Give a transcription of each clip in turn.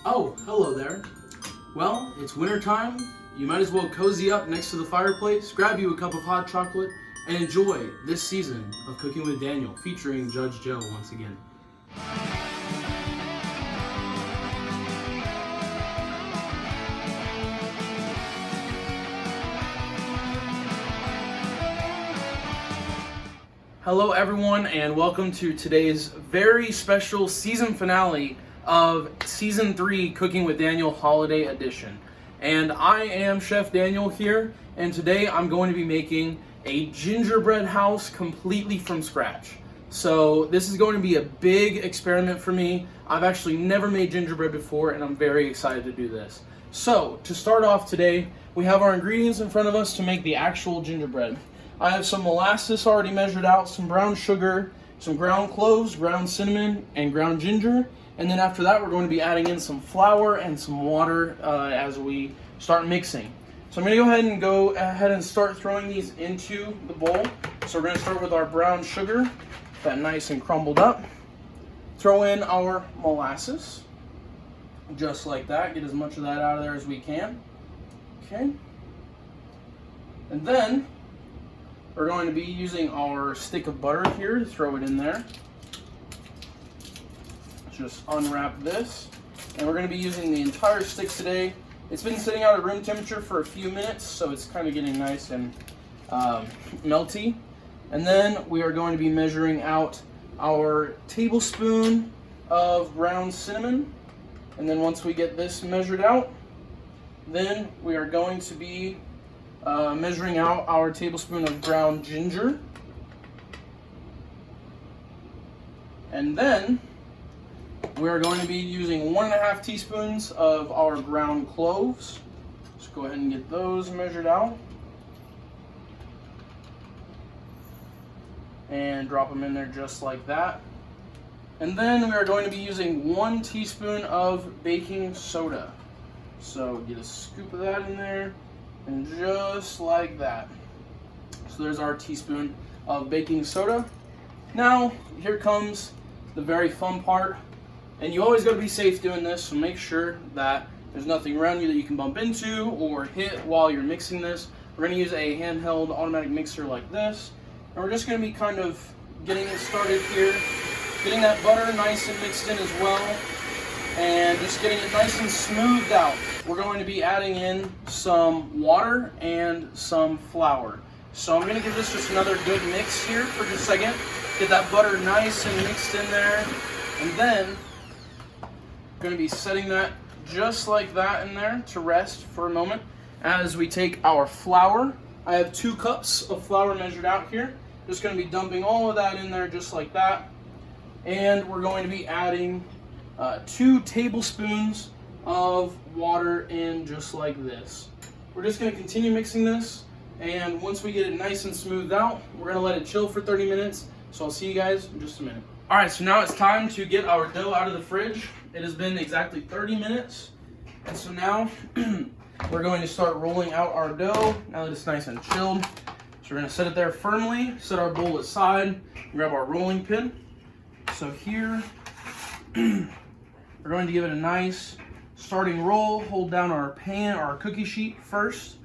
Oh, hello there. Well, it's winter time. You might as well cozy up next to the fireplace, grab you a cup of hot chocolate, and enjoy this season of Cooking with Daniel, featuring Judge Joe once again. Hello everyone, and welcome to today's very special season finale of Season 3 Cooking with Daniel Holiday Edition. And I am Chef Daniel here, and today I'm going to be making a gingerbread house completely from scratch. So this is going to be a big experiment for me. I've actually never made gingerbread before, and I'm very excited to do this. So to start off today, we have our ingredients in front of us to make the actual gingerbread. I have some molasses already measured out, some brown sugar, some ground cloves, ground cinnamon, and ground ginger. And then after that, we're going to be adding in some flour and some water as we start mixing. So I'm going to go ahead and start throwing these into the bowl. So we're going to start with our brown sugar, that nice and crumbled up. Throw in our molasses, just like that. Get as much of that out of there as we can. Okay. And then we're going to be using our stick of butter here to throw it in there. Just unwrap this. And we're going to be using the entire stick today. It's been sitting out at room temperature for a few minutes, so it's kind of getting nice and melty. And then we are going to be measuring out our tablespoon of ground cinnamon. And then once we get this measured out, then we are going to be measuring out our tablespoon of ground ginger. And then we are going to be using 1.5 teaspoons of our ground cloves. Let's go ahead and get those measured out. And drop them in there just like that. And then we are going to be using 1 teaspoon of baking soda. So get a scoop of that in there. And just like that. So there's our teaspoon of baking soda. Now, here comes the very fun part. And you always got to be safe doing this, so make sure that there's nothing around you that you can bump into or hit while you're mixing this. We're going to use a handheld automatic mixer like this. And we're just going to be kind of getting it started here. Getting that butter nice and mixed in as well. And just getting it nice and smoothed out. We're going to be adding in some water and some flour. So I'm going to give this just another good mix here for just a second. Get that butter nice and mixed in there. And then I'm going to be setting that just like that in there to rest for a moment as we take our flour. I have 2 cups of flour measured out here. Just going to be dumping all of that in there just like that. And we're going to be adding 2 tablespoons of water in just like this. We're just going to continue mixing this, and once we get it nice and smoothed out, we're going to let it chill for 30 minutes. So I'll see you guys in just a minute. Alright, so now it's time to get our dough out of the fridge. It has been exactly 30 minutes. And so now we're going to start rolling out our dough now that it's nice and chilled. So we're going to set it there firmly, set our bowl aside, grab our rolling pin. So here, we're going to give it a nice starting roll. Hold down our pan, our cookie sheet first,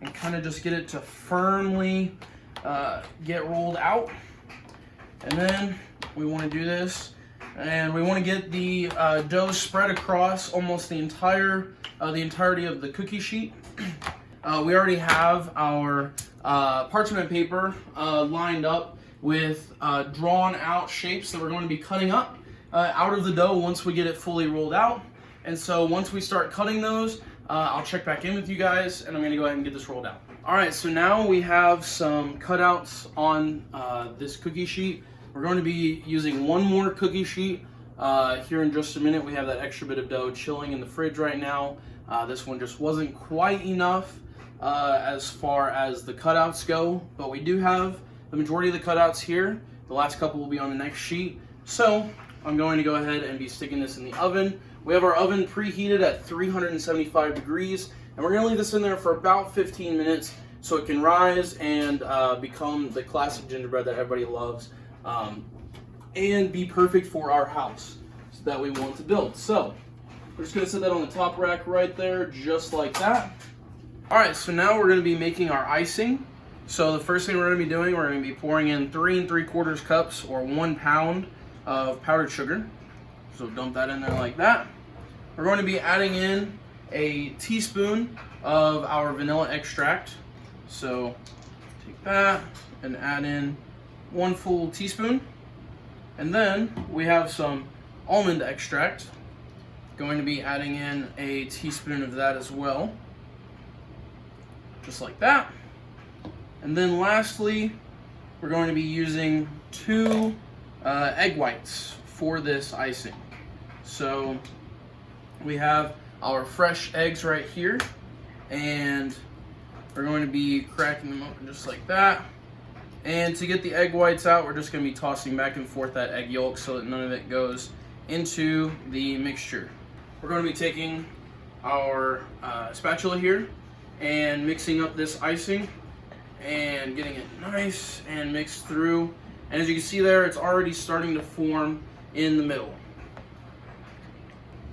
and kind of just get it to firmly get rolled out. And then we want to do this, and we want to get the dough spread across almost the entirety of the cookie sheet. We already have our parchment paper lined up with drawn out shapes that we're going to be cutting up out of the dough once we get it fully rolled out. And so once we start cutting those, I'll check back in with you guys, and I'm going to go ahead and get this rolled out. Alright, so now we have some cutouts on this cookie sheet. We're going to be using 1 more cookie sheet here in just a minute. We have that extra bit of dough chilling in the fridge right now. This one just wasn't quite enough as far as the cutouts go, but we do have the majority of the cutouts here. The last couple will be on the next sheet. So I'm going to go ahead and be sticking this in the oven. We have our oven preheated at 375 degrees, and we're going to leave this in there for about 15 minutes so it can rise and become the classic gingerbread that everybody loves, and be perfect for our house that we want to build. So We're just gonna set that on the top rack right there, just like that. All right, so now we're gonna be making our icing. So the first thing we're gonna be doing, we're gonna be pouring in 3 3/4 cups or 1 pound of powdered sugar. So dump that in there like that. We're going to be adding in a teaspoon of our vanilla extract. So take that and add in 1 full teaspoon. And then we have some almond extract. Going to be adding in a teaspoon of that as well. Just like that. And then lastly, we're going to be using 2 egg whites for this icing. So we have our fresh eggs right here, and we're going to be cracking them open just like that. And to get the egg whites out, we're just going to be tossing back and forth that egg yolk so that none of it goes into the mixture. We're going to be taking our spatula here and mixing up this icing and getting it nice and mixed through. And as you can see there, it's already starting to form in the middle.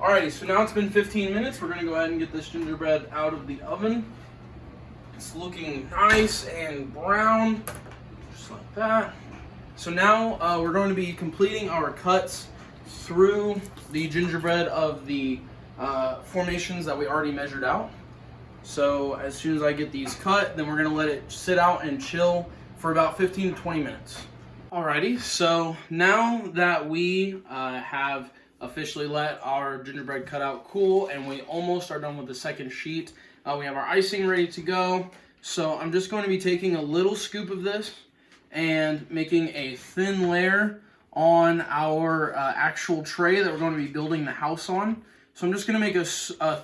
Alrighty, so now it's been 15 minutes. We're going to go ahead and get this gingerbread out of the oven. It's looking nice and brown, just like that. So now we're going to be completing our cuts through the gingerbread of the formations that we already measured out. So as soon as I get these cut, then we're going to let it sit out and chill for about 15 to 20 minutes. Alrighty, so now that we have officially let our gingerbread cutout cool and we almost are done with the second sheet, we have our icing ready to go. So I'm just going to be taking a little scoop of this and making a thin layer on our actual tray that we're going to be building the house on. So I'm just going to make a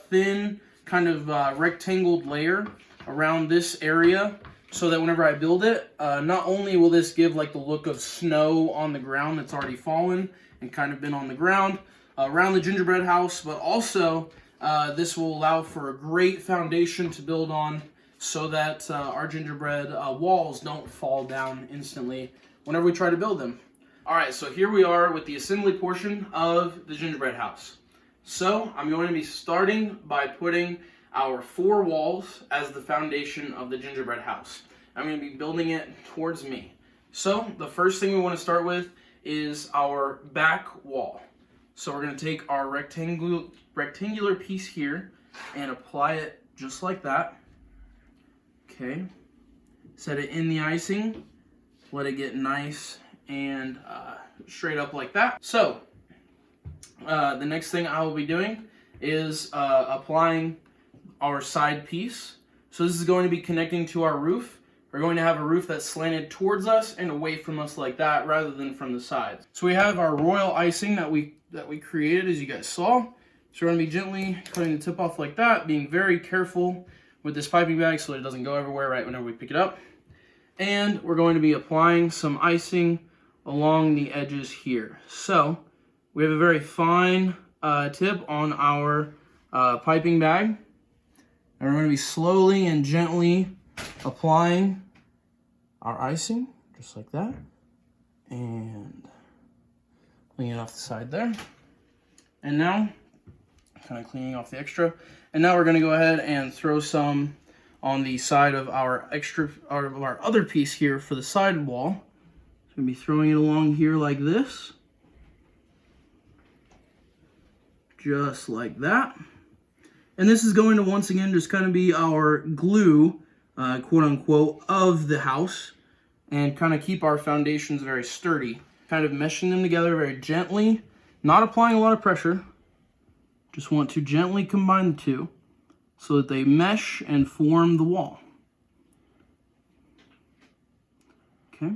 thin kind of rectangled layer around this area so that whenever I build it, not only will this give like the look of snow on the ground that's already fallen and kind of been on the ground around the gingerbread house, but also this will allow for a great foundation to build on so that our gingerbread walls don't fall down instantly whenever we try to build them. All right, so here we are with the assembly portion of the gingerbread house. So I'm going to be starting by putting our 4 walls as the foundation of the gingerbread house. I'm going to be building it towards me. So the first thing we want to start with is our back wall. So we're going to take our rectangular piece here and apply it just like that. Okay. Set it in the icing. Let it get nice and straight up like that. So the next thing I will be doing is applying our side piece. So this is going to be connecting to our roof. We're going to have a roof that's slanted towards us and away from us like that rather than from the sides. So we have our royal icing that we created, as you guys saw. So we're going to be gently cutting the tip off like that, being very careful with this piping bag so that it doesn't go everywhere right whenever we pick it up. And we're going to be applying some icing along the edges here. So we have a very fine tip on our piping bag. And we're going to be slowly and gently applying our icing, just like that. And cleaning it off the side there. And now, kind of cleaning off the extra. And now we're going to go ahead and throw some on the side of our our other piece here for the side wall. So I'm going to be throwing it along here like this. Just like that. And this is going to once again just kind of be our glue, quote unquote, of the house and kind of keep our foundations very sturdy. Kind of meshing them together very gently, not applying a lot of pressure. Just want to gently combine the two so that they mesh and form the wall. Okay.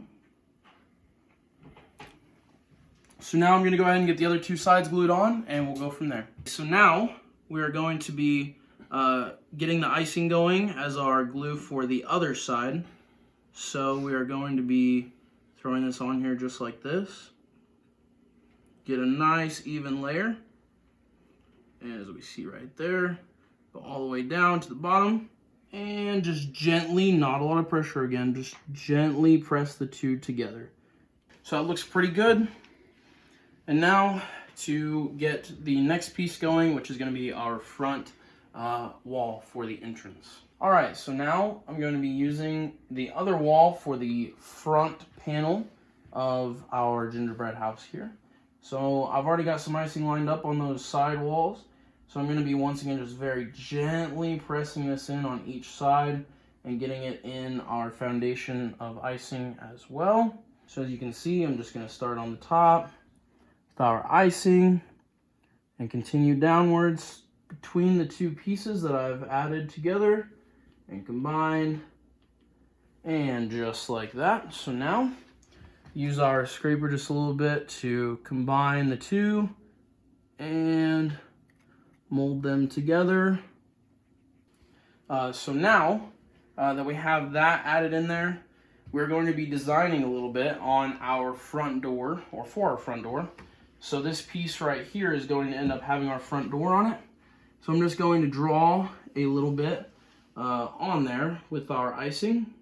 So now I'm going to go ahead and get the other 2 sides glued on and we'll go from there. So now we are going to be getting the icing going as our glue for the other side. So we are going to be throwing this on here just like this. Get a nice even layer. And as we see right there, go all the way down to the bottom. And just gently, not a lot of pressure again, just gently press the 2 together. So it looks pretty good. And now to get the next piece going, which is going to be our front wall for the entrance. All right, so now I'm going to be using the other wall for the front panel of our gingerbread house here. So I've already got some icing lined up on those side walls. So I'm going to be once again just very gently pressing this in on each side and getting it in our foundation of icing as well. So as you can see, I'm just going to start on the top with our icing and continue downwards between the two pieces that I've added together and combined, and just like that. So now use our scraper just a little bit to combine the two and mold them together. So now that we have that added in there, we're going to be designing a little bit on our front door, or for our front door. So this piece right here is going to end up having our front door on it. So I'm just going to draw a little bit on there with our icing.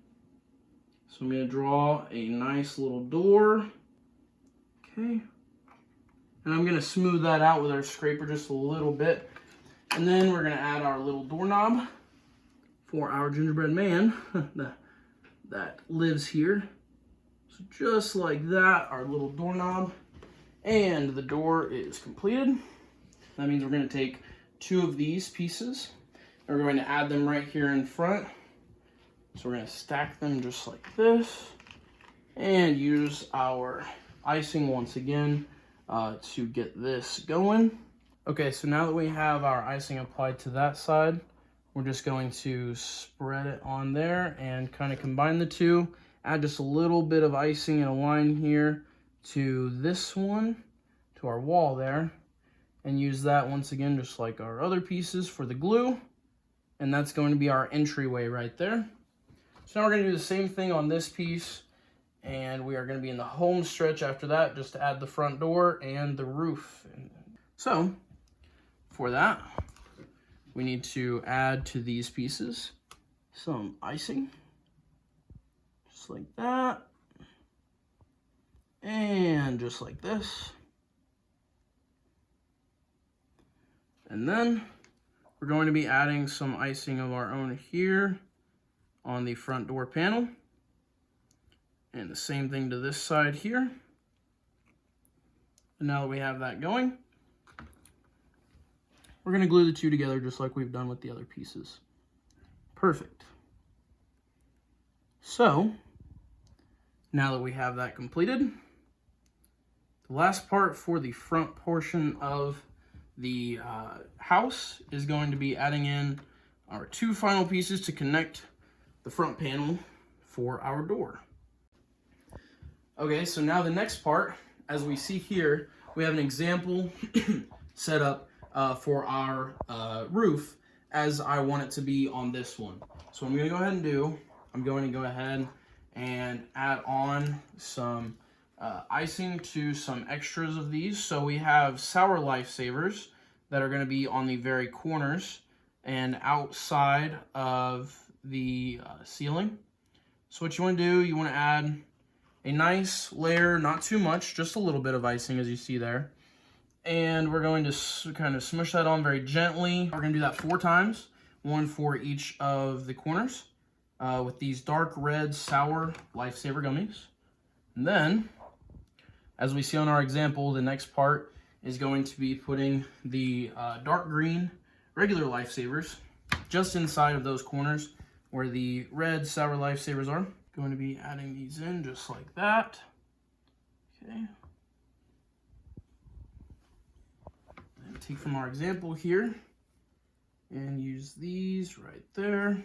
So I'm going to draw a nice little door. Okay. And I'm going to smooth that out with our scraper just a little bit. And then we're going to add our little doorknob for our gingerbread man that lives here. So just like that, our little doorknob. And the door is completed. That means we're going to take two of these pieces. We're going to add them right here in front. So we're going to stack them just like this. And use our icing once again to get this going. Okay, so now that we have our icing applied to that side, we're just going to spread it on there and kind of combine the two. Add just a little bit of icing in a line here to this one, to our wall there. And use that once again, just like our other pieces, for the glue. And that's going to be our entryway right there. So now we're going to do the same thing on this piece. And we are going to be in the home stretch after that, just to add the front door and the roof. So for that, we need to add to these pieces some icing, just like that, and just like this. And then we're going to be adding some icing of our own here on the front door panel. And the same thing to this side here. And now that we have that going, we're going to glue the two together just like we've done with the other pieces. Perfect. So, now that we have that completed, the last part for the front portion of the house is going to be adding in our two final pieces to connect the front panel for our door. Okay, so now the next part, as we see here, we have an example set up for our roof as I want it to be on this one. So what I'm going to go ahead and do, I'm going to go ahead and add on some icing to some extras of these. So we have sour lifesavers that are going to be on the very corners and outside of the ceiling. So what you want to do, you want to add a nice layer, not too much, just a little bit of icing as you see there. And we're going to kind of smush that on very gently. We're going to do that 4 times, one for each of the corners with these dark red sour lifesaver gummies. And then, as we see on our example, the next part is going to be putting the dark green regular lifesavers just inside of those corners where the red sour lifesavers are. Going to be adding these in just like that. Okay. And take from our example here and use these right there.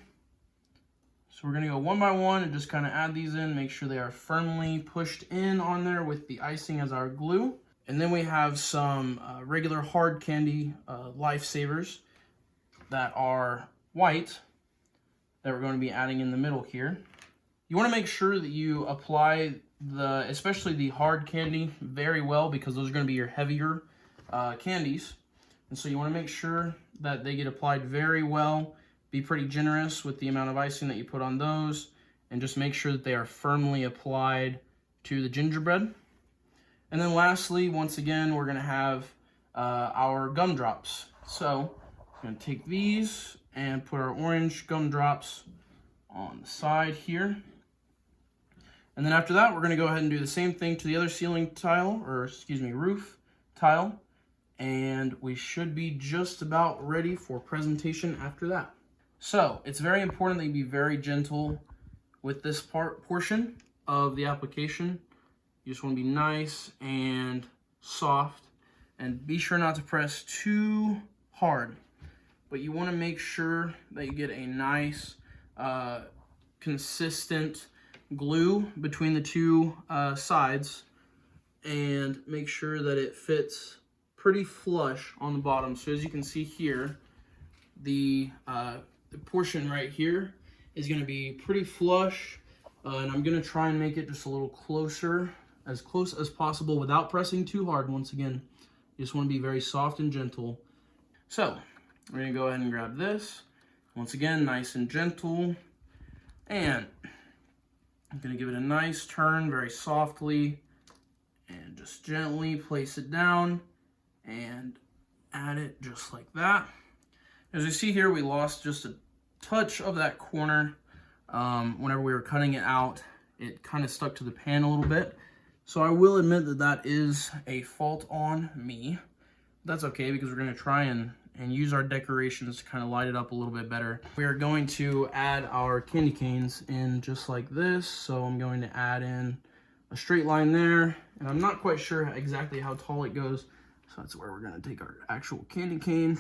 So we're going to go one by one and just kind of add these in, make sure they are firmly pushed in on there with the icing as our glue. And then we have some regular hard candy lifesavers that are white that we're going to be adding in the middle here. You want to make sure that you apply especially the hard candy very well, because those are going to be your heavier candies. And so you want to make sure that they get applied very well. Be pretty generous with the amount of icing that you put on those, and just make sure that they are firmly applied to the gingerbread. And then lastly, once again, we're going to have our gumdrops. So I'm going to take these and put our orange gumdrops on the side here. And then after that, we're going to go ahead and do the same thing to the other ceiling tile, or excuse me, roof tile. And we should be just about ready for presentation after that. So it's very important that you be very gentle with this portion of the application. You just want to be nice and soft, and be sure not to press too hard. But you want to make sure that you get a nice, consistent glue between the two sides, and make sure that it fits pretty flush on the bottom. So as you can see here, the portion right here is going to be pretty flush, and I'm going to try and make it just a little closer, as close as possible without pressing too hard. Once again, you just want to be very soft and gentle. So we're going to go ahead and grab this. Once again, nice and gentle, and I'm going to give it a nice turn very softly, and just gently place it down and add it just like that. As you see here, we lost just a touch of that corner. Whenever we were cutting it out, it kind of stuck to the pan a little bit. So I will admit that that is a fault on me. That's okay, because we're going to try and use our decorations to kind of light it up a little bit better. We are going to add our candy canes in just like this. So I'm going to add in a straight line there, and I'm not quite sure exactly how tall it goes. So that's where we're going to take our actual candy cane,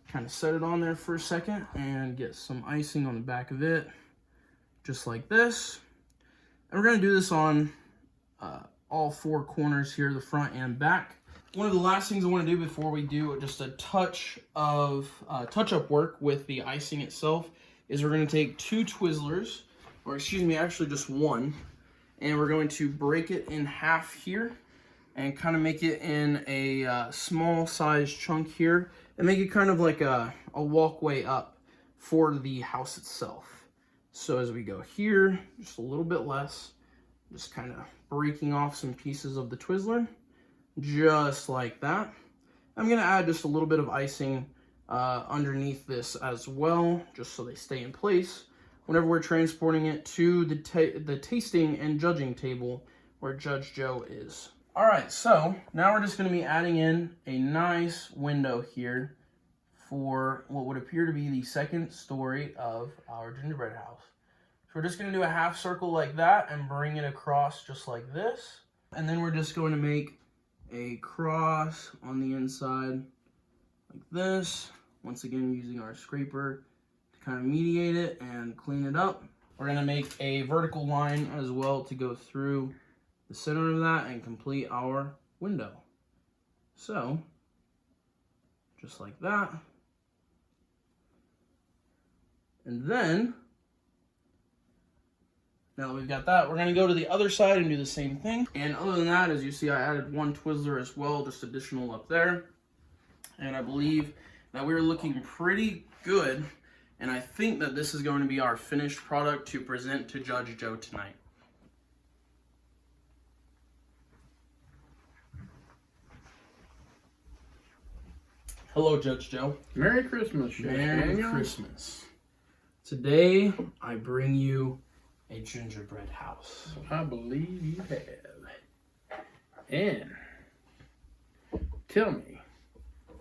kind of set it on there for a second, and get some icing on the back of it, just like this. And we're going to do this on all four corners here, the front and back. One of the last things I want to do before we do just a touch of touch-up work with the icing itself is we're going to take two Twizzlers, or excuse me, actually just one, and we're going to break it in half here and kind of make it in a small size chunk here, and make it kind of like a walkway up for the house itself. So as we go here, just a little bit less, just kind of breaking off some pieces of the Twizzler, just like that. I'm going to add just a little bit of icing underneath this as well, just so they stay in place whenever we're transporting it to the tasting and judging table where Judge Joe is. All right, so now we're just going to be adding in a nice window here for what would appear to be the second story of our gingerbread house. So we're just going to do a half circle like that and bring it across just like this. And then we're just going to make a cross on the inside like this. Once again, using our scraper to kind of mediate it and clean it up. We're going to make a vertical line as well to go through the center of that and complete our window. So, just like that. And then, now that we've got that, we're going to go to the other side and do the same thing. And other than that, as you see, I added one Twizzler as well, just additional up there. And I believe that we're looking pretty good. And I think that this is going to be our finished product to present to Judge Joe tonight. Hello, Judge Joe. Merry Christmas, Merry Christmas. Today, I bring you a gingerbread house. I believe you have. And tell me,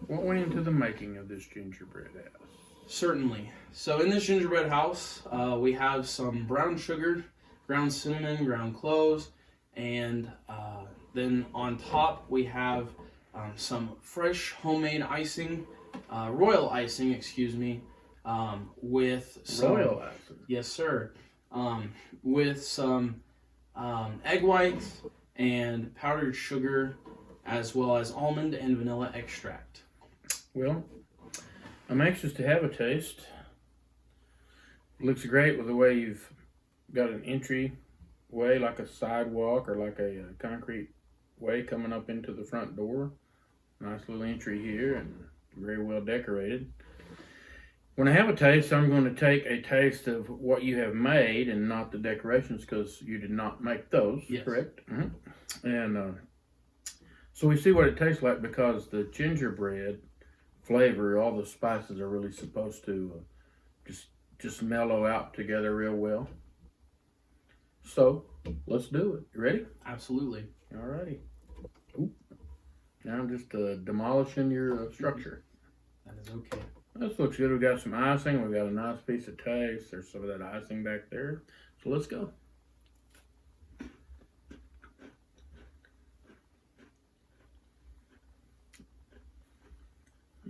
what went into the making of this gingerbread house? Certainly. So in this gingerbread house, we have some brown sugar, ground cinnamon, ground cloves, and then on top we have some fresh homemade icing, royal icing, excuse me, with some... Royal icing? Yes, sir. With some egg whites and powdered sugar, as well as almond and vanilla extract. Well, I'm anxious to have a taste. Looks great with the way you've got an entry way, like a sidewalk or like a concrete way coming up into the front door. Nice little entry here and very well decorated. When I have a taste, I'm going to take a taste of what you have made and not the decorations, because you did not make those, yes. Correct? Mm-hmm. And So we see what it tastes like because the gingerbread flavor, all the spices are really supposed to just mellow out together real well. So let's do it. You ready? Absolutely. All righty. Now I'm just demolishing your structure. That is okay. This looks good. We got some icing. We got a nice piece of taste. There's some of that icing back there. So let's go.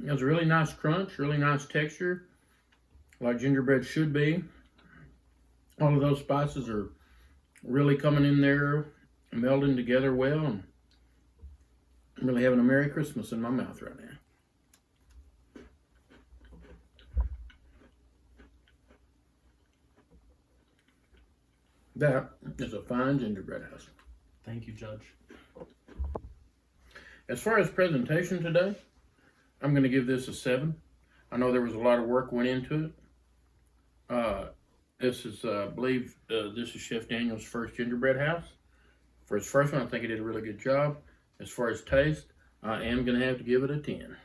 It's a really nice crunch, really nice texture, like gingerbread should be. All of those spices are really coming in there, melding together well, and I'm really having a Merry Christmas in my mouth right now. That is a fine gingerbread house. Thank you, Judge. As far as presentation today, I'm going to give this a 7. I know there was a lot of work went into it. This is, I believe, this is Chef Daniel's first gingerbread house. For his first one, I think he did a really good job. As far as taste, I am going to have to give it a 10.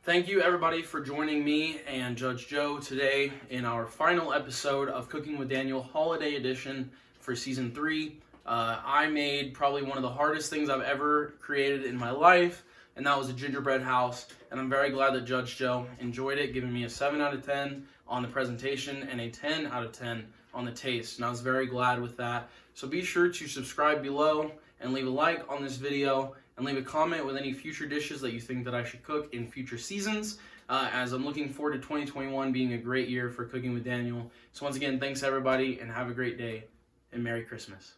Thank you, everybody, for joining me and Judge Joe today in our final episode of Cooking with Daniel Holiday Edition for Season 3. I made probably one of the hardest things I've ever created in my life, and that was a gingerbread house. And I'm very glad that Judge Joe enjoyed it, giving me a 7 out of 10 on the presentation and a 10 out of 10 on the taste. And I was very glad with that. So be sure to subscribe below and leave a like on this video and leave a comment with any future dishes that you think that I should cook in future seasons, as I'm looking forward to 2021 being a great year for Cooking with Daniel. So once again, thanks everybody, and have a great day, and Merry Christmas.